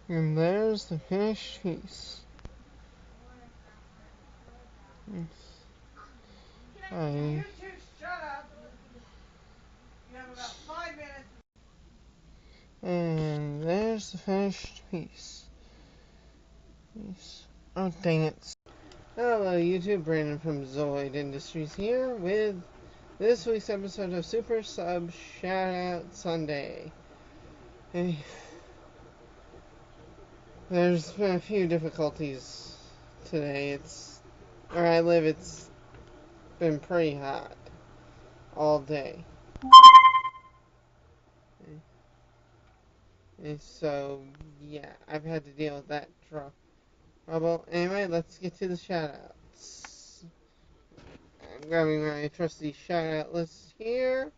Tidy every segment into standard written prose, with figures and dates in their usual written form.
And there's the finished piece. I And there's the finished piece. Oh, dang it. Hello, YouTube. Brandon from Zoid Industries here with this week's episode of Super Sub Shoutout Sunday. Hey, there's been a few difficulties today. Where I live, it's been pretty hot all day. And so, yeah, I've had to deal with that trouble. Anyway, let's get to the shoutouts. I'm grabbing my trusty shoutout list here.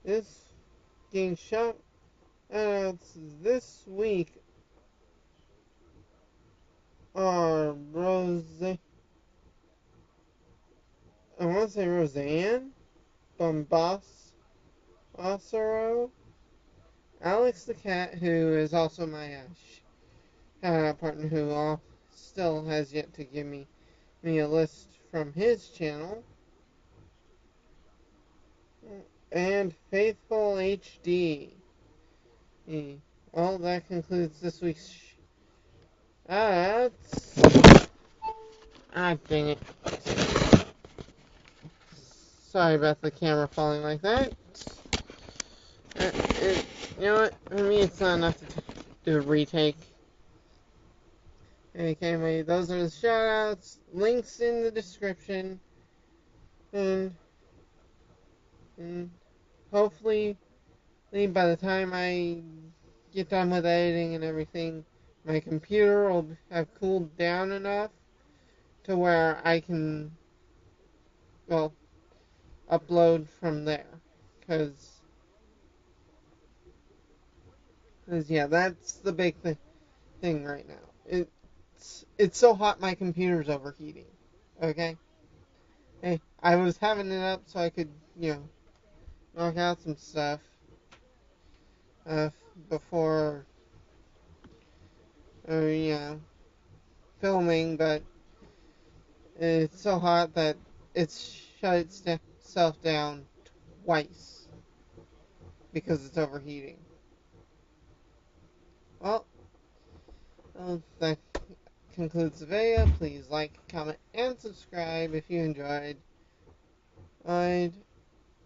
This getting shoutouts this week are I want to say Roseanne, Bombasaro, Alex the cat, who is also my partner, who still has yet to give me a list from his channel, and Faithful HD. Well, that concludes this week's shoutouts. Ah, dang it. Sorry about the camera falling like that. You know what? For me, it's not enough to do a retake. Okay, those are the shoutouts. Links in the description. And hopefully, by the time I get done with editing and everything, my computer will have cooled down enough to where I can, well, upload from there. Because yeah, that's the big thing right now. It's so hot my computer's overheating. Okay? Hey, I was having it up so I could, knock out some stuff before, filming, but it's so hot that it's shut itself down twice because it's overheating. Well, that concludes the video. Please like, comment, and subscribe if you enjoyed.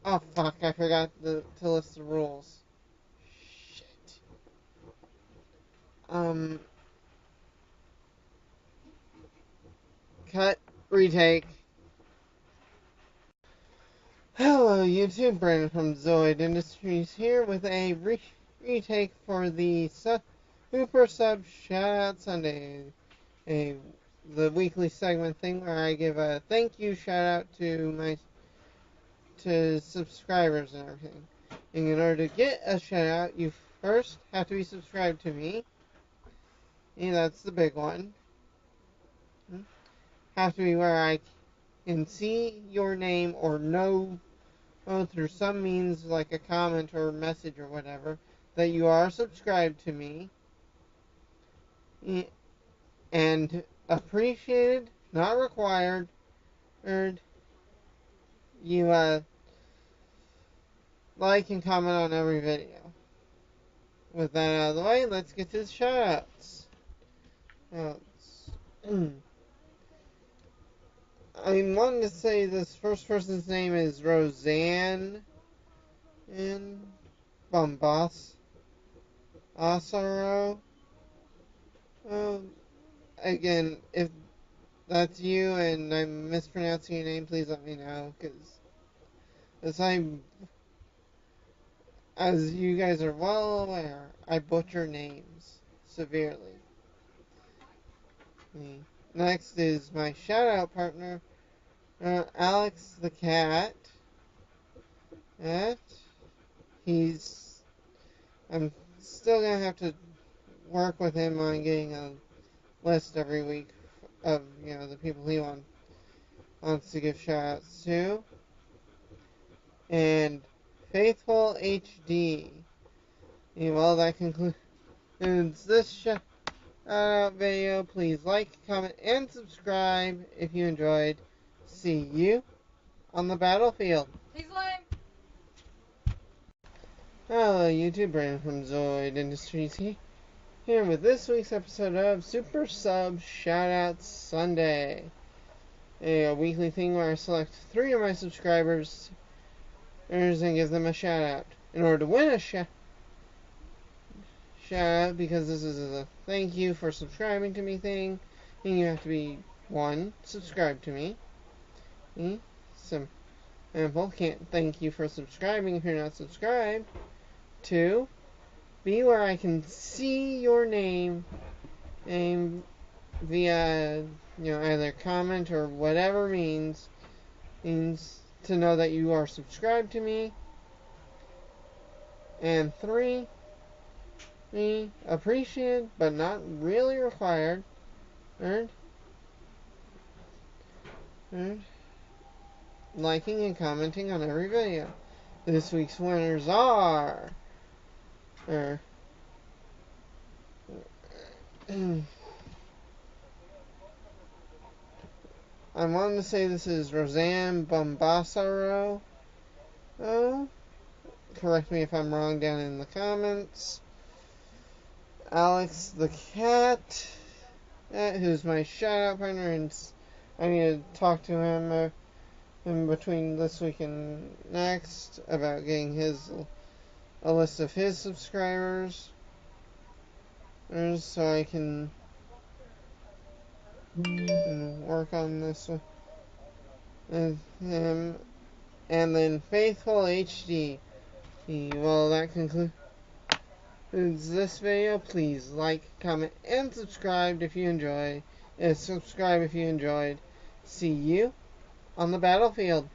Oh fuck, I forgot to list the rules. Shit. Cut, retake. Hello YouTube, Brandon from Zoid Industries here with a retake for the Super Sub Shoutout Sunday. The weekly segment thing where I give a thank you shout out to subscribers and everything. And in order to get a shout out, you first have to be subscribed to me. And that's the big one. Have to be where I can see your name or know through some means like a comment or message or whatever that you are subscribed to me and appreciated, not required. You like and comment on every video. With that out of the way, let's get to the shoutouts. I'm wanting to say this first person's name is Roseanne and Bombasaro. Again, if that's you and I'm mispronouncing your name, please let me know, because as you guys are well aware, I butcher names severely. Next is my shout-out partner, Alex the cat. He's I'm still gonna have to work with him on getting a list every week of, the people he wants to give shout outs to. And Faithful HD. Well, that concludes this shout out video. Please like, comment, and subscribe if you enjoyed. See you on the battlefield. He's lame. Hello, YouTube. Brandon from Zoid Industries here with this week's episode of Super Sub Shoutouts Sunday, a weekly thing where I select 3 of my subscribers and give them a shout out. In order to win a shout out, because this is a thank you for subscribing to me thing, and you have to be 1, subscribe to me. Simple. Can't thank you for subscribing if you're not subscribed. 2, be where I can see your name and via either comment or whatever means to know that you are subscribed to me. And 3, appreciated but not really required, liking and commenting on every video. This week's winners are I wanted to say this is Roseanne Bombassaro. Correct me if I'm wrong down in the comments. Alex the Cat, who's my shout out partner, and I need to talk to him in between this week and next about getting a list of his subscribers, so I can work on this with him. And then Faithful HD. Well, that concludes this video. Please like, comment, and subscribe if you enjoyed. Subscribe if you enjoyed. See you on the battlefield.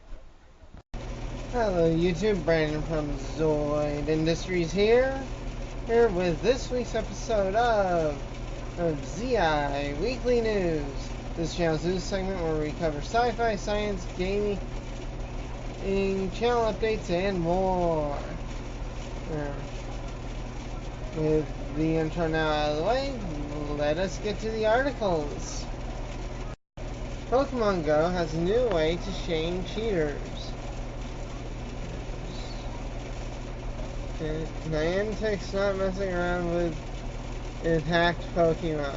Hello, YouTube. Brandon from Zoid Industries here with this week's episode of ZI Weekly News. This channel's news segment where we cover sci-fi, science, gaming, channel updates, and more. With the intro now out of the way, let us get to the articles. Pokemon Go has a new way to shame cheaters. Niantic's not messing around with hacked Pokemon,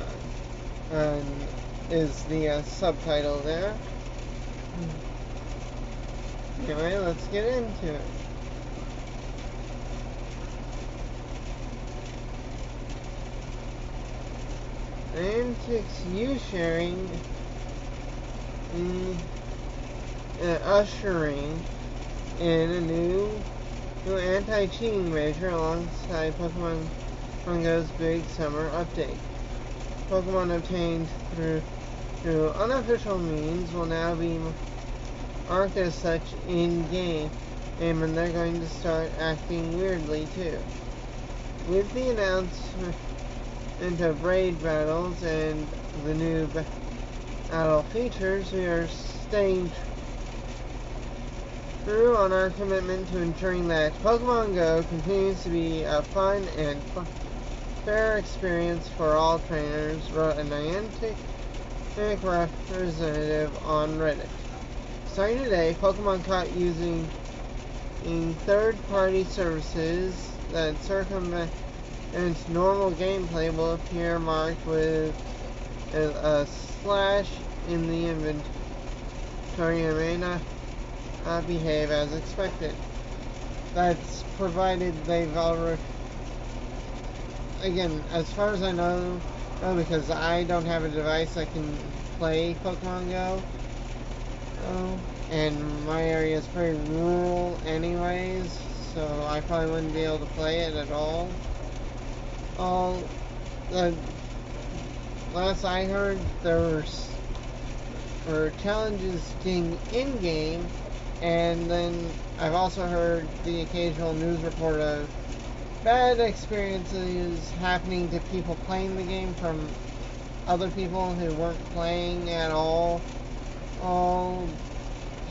is the subtitle there. Anyway, let's get into it. Niantic's U-sharing ushering in a new anti-cheating measure alongside Pokemon Go's big summer update. Pokemon obtained through unofficial means will now be marked as such in-game, and they're going to start acting weirdly too. With the announcement of raid battles and the new battle features, we are staying true on our commitment to ensuring that Pokemon Go continues to be a fun and fair experience for all trainers, wrote a Niantic representative on Reddit. Starting today, Pokemon caught using third-party services that circumvent normal gameplay will appear marked with a slash in the inventory and may not behave as expected. That's provided they've already, again, as far as I know, because I don't have a device that can play Pokemon Go, and my area is pretty rural anyways, so I probably wouldn't be able to play it at all. Last I heard, there were challenges getting in-game, and then I've also heard the occasional news report of bad experiences happening to people playing the game from other people who weren't playing at all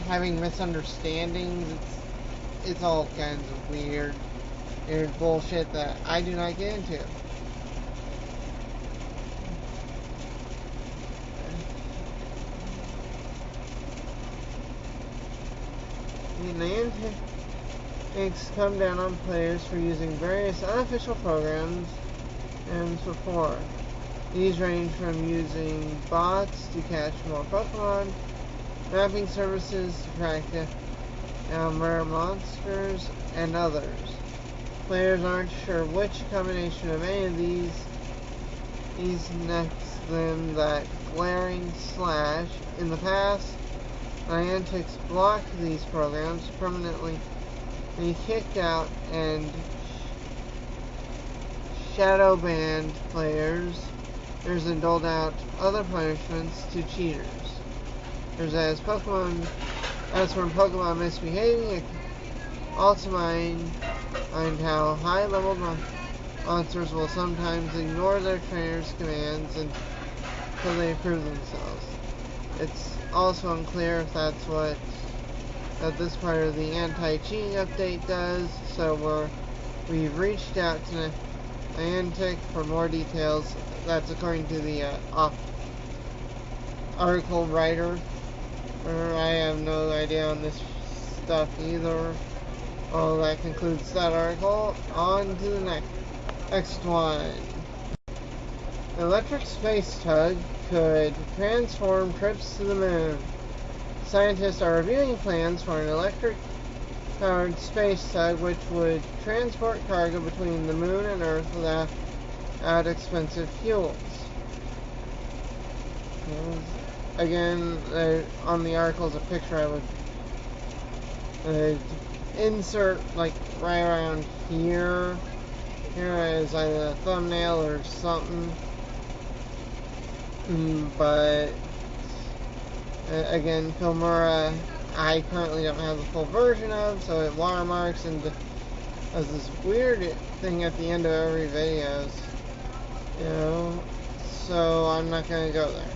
having misunderstandings. It's all kinds of weird bullshit that I do not get into. The Outtakes come down on players for using various unofficial programs and support. These range from using bots to catch more Pokemon, mapping services to track down rare monsters, and others. Players aren't sure which combination of any of these nets them that glaring slash. In the past, Niantic's blocked these programs permanently. They kicked out and shadow banned players. And doled out other punishments to cheaters. As for Pokemon misbehaving, it also mind how high-level monsters will sometimes ignore their trainers' commands until they prove themselves. It's also unclear if that's what this part of the anti-cheating update does, so we've reached out to Niantic for more details. That's according to the article writer. I have no idea on this stuff either. Well, that concludes that article. On to the next one. The electric space tug could transform trips to the moon. Scientists are reviewing plans for an electric-powered space tug which would transport cargo between the moon and Earth without expensive fuels. Again, on the article is a picture I would insert like right around here as either a thumbnail or something. But again, Filmora I currently don't have the full version of, so it watermarks and does this weird thing at the end of every video. So I'm not gonna go there.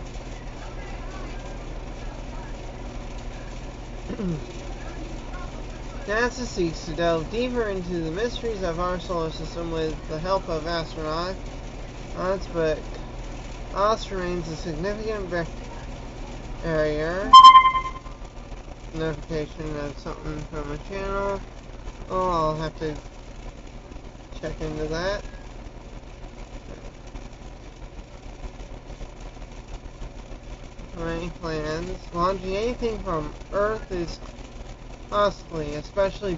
NASA seeks to delve deeper into the mysteries of our solar system with the help of astronauts, but cost remains a significant barrier. Notification of something from a channel. Oh, I'll have to check into that. My plans. Launching anything from Earth is costly, especially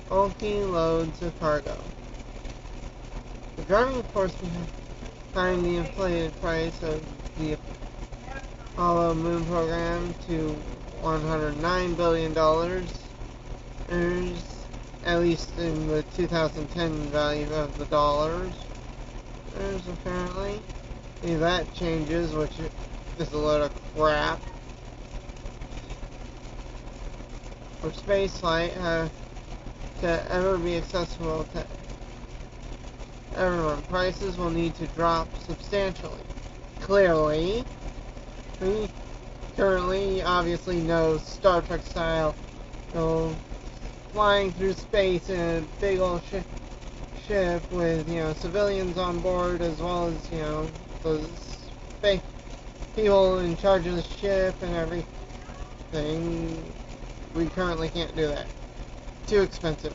bulky loads of cargo. The driving force behind the inflated price of the Apollo Moon program to $109 billion, at least in the 2010 value of the dollars. There's apparently. If that changes, which is a load of crap. For spaceflight to ever be accessible to everyone, prices will need to drop substantially. Clearly, we currently obviously know Star Trek style, flying through space in a big old ship with civilians on board, as well as the space people in charge of the ship and everything. We currently can't do that. Too expensive.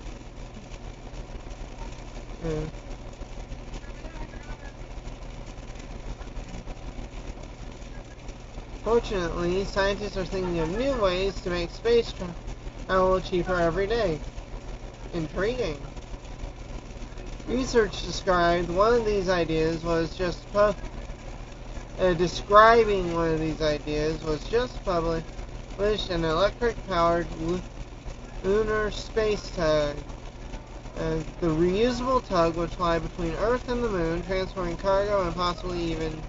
Fortunately, scientists are thinking of new ways to make space travel cheaper every day. Intriguing. Research described one of these ideas was just describing one of these ideas was just published an electric-powered lunar space tug. The reusable tug would fly between Earth and the Moon, transporting cargo and possibly even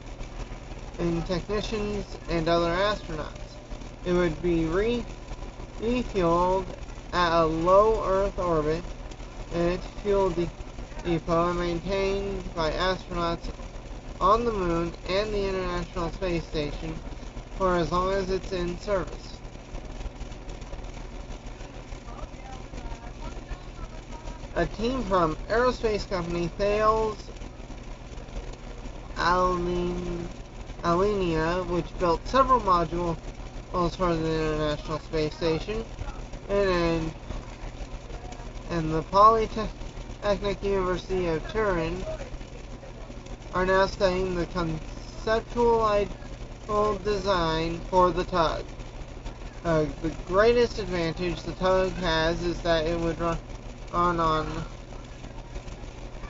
technicians and other astronauts. It would be refueled at a low Earth orbit It fueled the depot and maintained by astronauts on the Moon and the International Space Station for as long as it's in service. A team from aerospace company Thales Alenia, which built several modules for the International Space Station, and the Polytechnic University of Turin, are now studying the conceptual design for the tug. The greatest advantage the tug has is that it would run on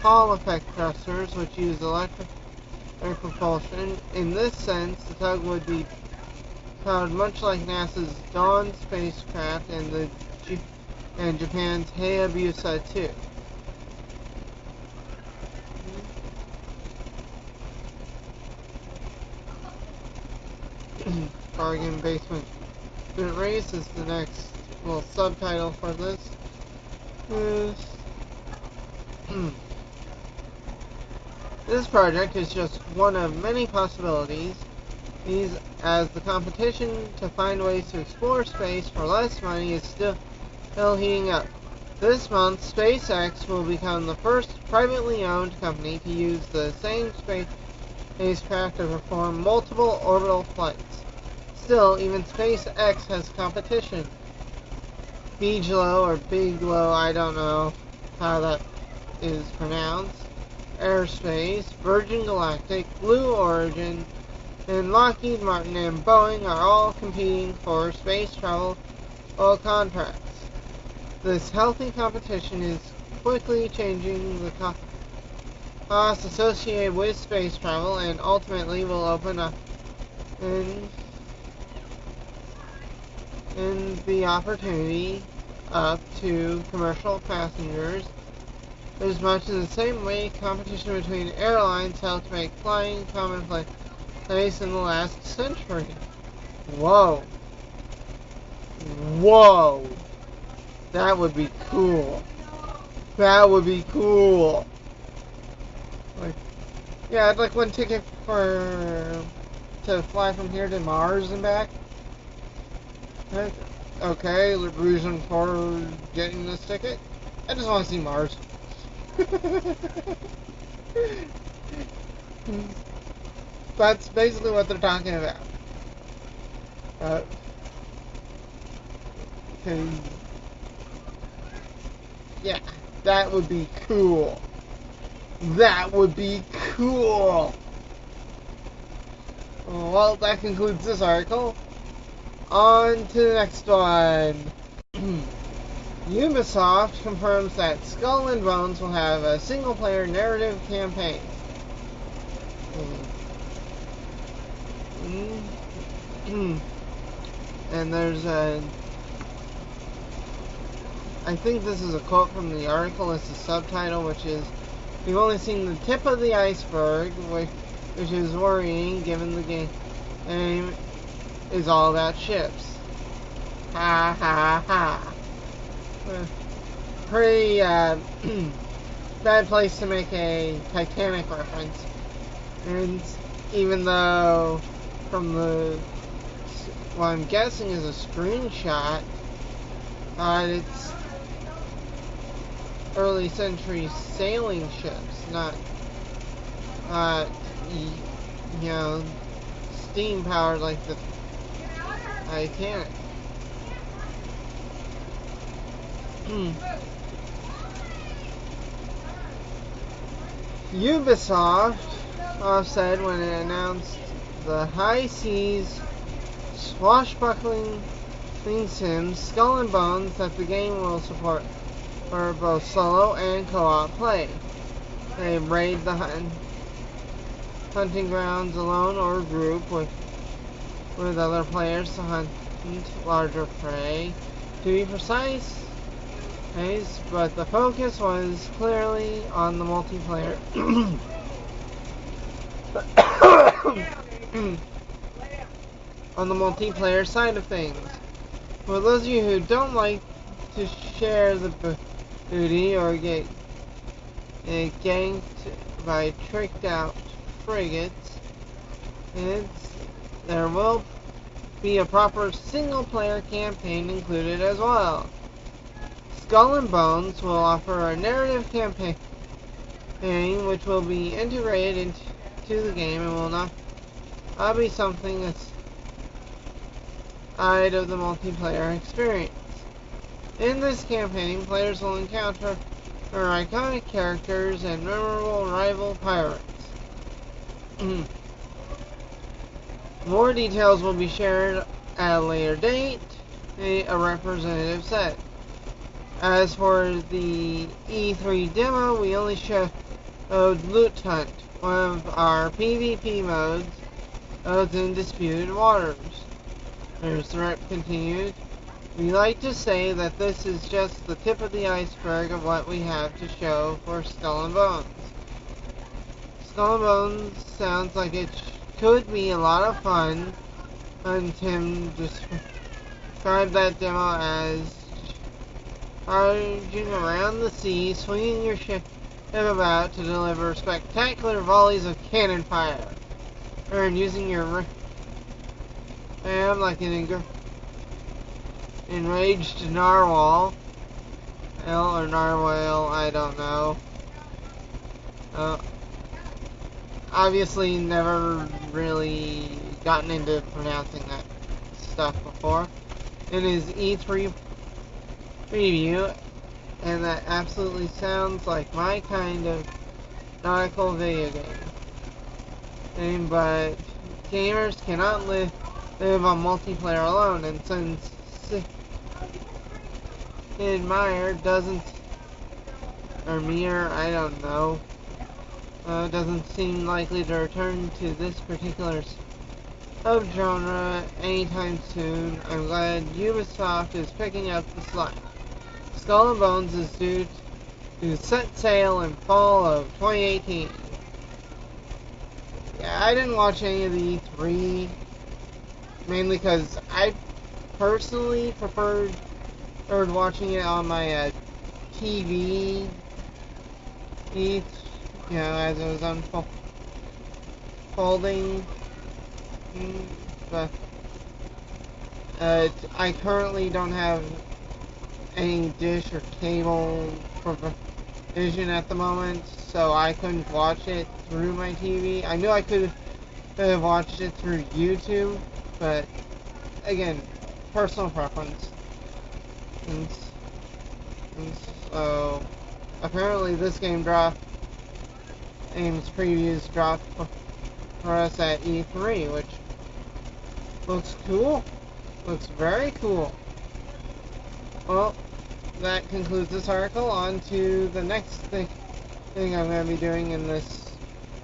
Hall effect thrusters, which use electric propulsion. In this sense, the tug would be powered much like NASA's Dawn spacecraft and Japan's Hayabusa 2. Bargain Basement Race is the next little subtitle for this. This project is just one of many possibilities, as the competition to find ways to explore space for less money is still heating up. This month, SpaceX will become the first privately owned company to use the same spacecraft to perform multiple orbital flights. Still, even SpaceX has competition. Bigelow or Bigelow, I don't know how that is pronounced, Aerospace, Virgin Galactic, Blue Origin, and Lockheed Martin and Boeing are all competing for space travel contracts. This healthy competition is quickly changing the costs associated with space travel and ultimately will open up and the opportunity up to commercial passengers, as much in the same way competition between airlines helped make flying commonplace in the last century. Whoa. Whoa. That would be cool. That would be cool. Yeah, I'd like one ticket to fly from here to Mars and back. Okay, reason for getting this ticket? I just want to see Mars. That's basically what they're talking about. Yeah, that would be cool. That would be cool. Well, that concludes this article. On to the next one. Ubisoft confirms that Skull and Bones will have a single-player narrative campaign. And there's I think this is a quote from the article. It's the subtitle, which is, "We've only seen the tip of the iceberg," which is worrying given the game is all about ships. Ha ha ha. Pretty bad place to make a Titanic reference. And even though from what I'm guessing is a screenshot, it's early century sailing ships, not steam powered like the Titanic. Ubisoft said when it announced the high seas swashbuckling sim Skull and Bones that the game will support for both solo and co-op play. They raid the hunting grounds alone or group with other players to hunt larger prey. To be precise, but the focus was clearly on the multiplayer. On the multiplayer side of things. For those of you who don't like to share the booty or get ganked by tricked out frigates, there will be a proper single-player campaign included as well. Skull and Bones will offer a narrative campaign which will be integrated into the game and will not be something outside of the multiplayer experience. In this campaign, players will encounter iconic characters and memorable rival pirates. More details will be shared at a later date, a representative said. As for the E3 demo, we only showed Loot Hunt, one of our PvP modes in Disputed Waters. There's the rep continued. We like to say that this is just the tip of the iceberg of what we have to show for Skull and Bones. Skull and Bones sounds like it could be a lot of fun, and Tim described that demo as charging around the sea, swinging your ship about to deliver spectacular volleys of cannon fire, and using your ram like an enraged narwhal, or narwhal, I don't know. Obviously never really gotten into pronouncing that stuff before. In his E3 preview, and that absolutely sounds like my kind of nautical video game. But gamers cannot live on multiplayer alone, and since Sid Meier doesn't, or Meir, I don't know, doesn't seem likely to return to this particular subgenre anytime soon, I'm glad Ubisoft is picking up the slack. Skull and Bones is due to set sail in fall of 2018. Yeah, I didn't watch any of the E3, mainly because I personally preferred watching it on my TV, as it was unfolding. But I currently don't have any dish or cable provision at the moment, so I couldn't watch it through my TV. I knew I could have watched it through YouTube, but again, personal preference. And so apparently this game's previews dropped for us at E3, which looks cool. Looks very cool. Well, that concludes this article. On to the next thing I'm going to be doing in this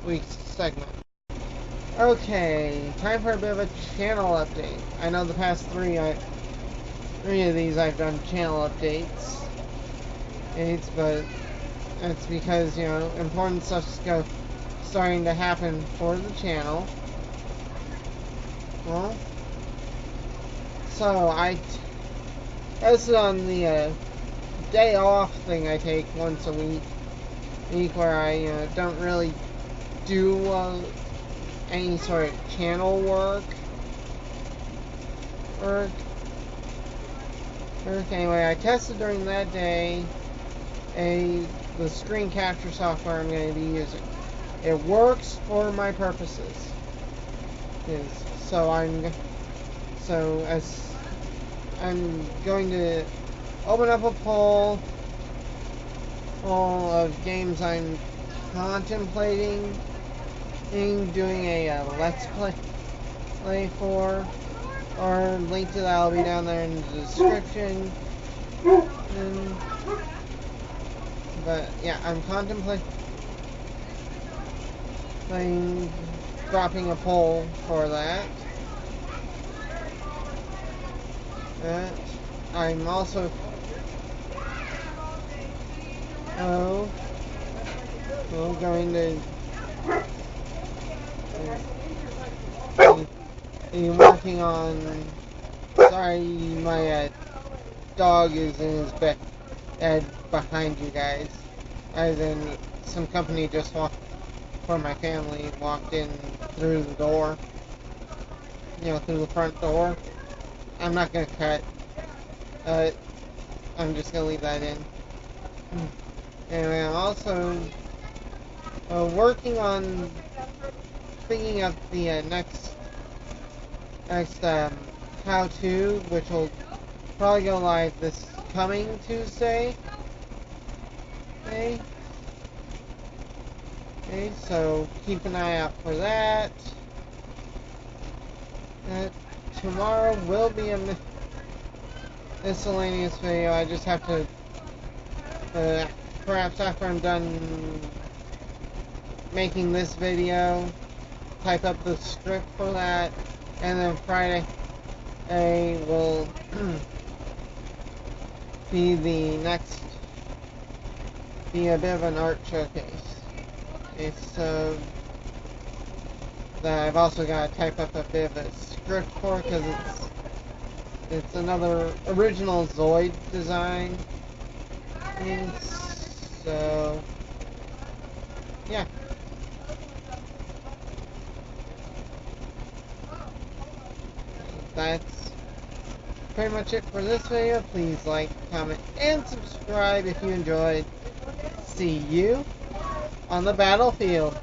week's segment. Okay, time for a bit of a channel update. I know the past three of these I've done channel updates. But it's because, important stuff's starting to happen for the channel. Well, so I posted on the day off thing I take once a week where I don't really do any sort of channel work. Anyway, I tested during that day the screen capture software I'm going to be using. It works for my purposes. So I'm going to open up a poll of games I'm contemplating doing a Let's Play for, or link to that will be down there in the description. But yeah, I'm contemplating dropping a poll for that. I'm also going to be working on. Sorry, my dog is in his behind you guys. As in, some company just walked, for my family, walked in through the door. Through the front door. I'm not going to cut. I'm just going to leave that in. And I'm also working on thinking of the next how-to, which will probably go live this coming Tuesday. Okay, so keep an eye out for that. Tomorrow will be a miscellaneous video. I just have to, perhaps after I'm done making this video, type up the script for that, and then Friday will be a bit of an art showcase. Okay, so that I've also got to type up a bit of a script for, because it's another original Zoid design. And so yeah. That's pretty much it for this video. Please like, comment, and subscribe if you enjoyed. See you on the battlefield.